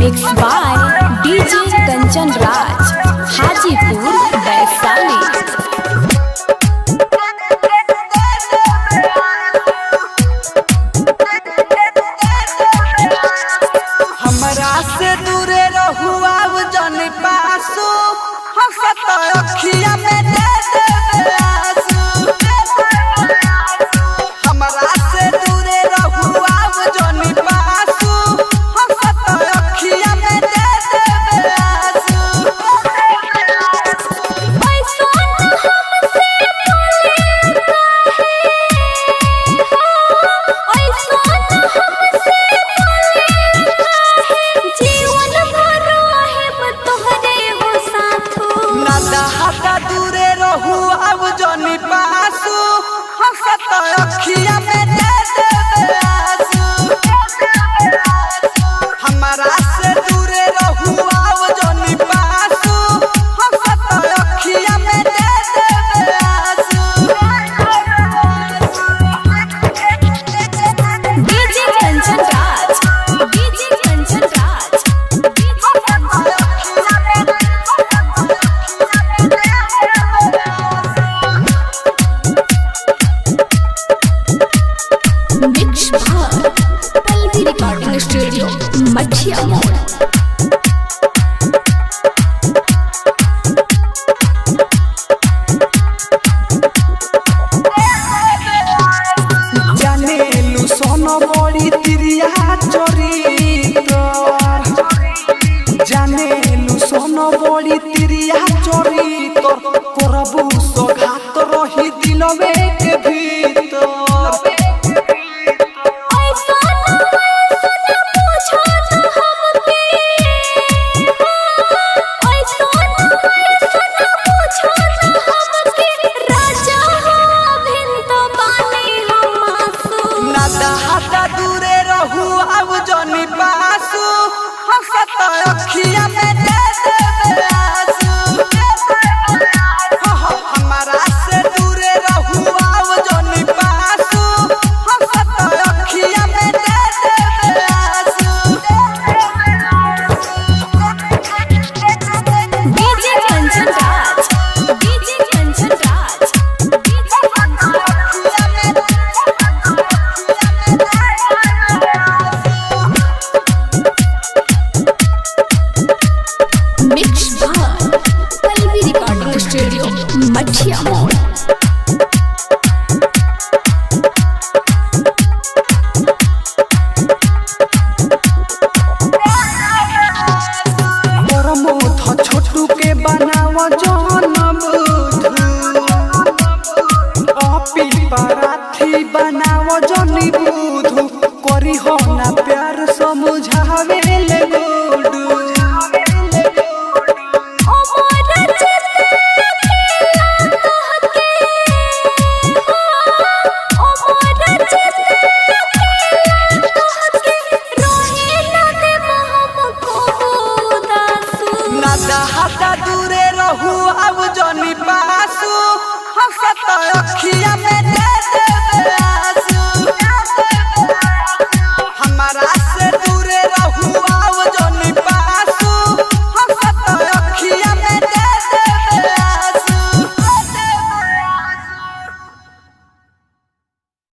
Mixed by DJ Kanchan Raj, Hajipur, Vaishali। हमरा से दूरे रहू अब जन पासू हंसत अखिया में दे देबे आंसू। हमरा से दूरे रहू अब जन पासू हंसत अखिया में दे देबे आंसू। हटा दूरे रहू अब जनी पासू हंसत अखिया में दे देबे आंसू। हमरा से दूरे रहू अब जनी पासू हंसत अखिया में दे देबे आंसू। DJ Kanchan Raj, DJ Kanchan Raj, Mixed by Palvi Recording Studio, Madhya Mall। जानेलु सोनो मोरी तिरिया चोरीतर जानेलु सोनो मोरी तिरिया चोरीतर करबू सघात रही दिलवे के भीतर। हटा दूरे रहू अब जनी पासू हंसत अखिया में दे देबे आंसू। हमरा से दूरे रहू अब जनी पासू हंसत अखिया में दे देबे आंसू। DJ Kanchan Raj, DJ Kanchan Raj, Mixed by Palvi Recording Studio, Madhya Mall।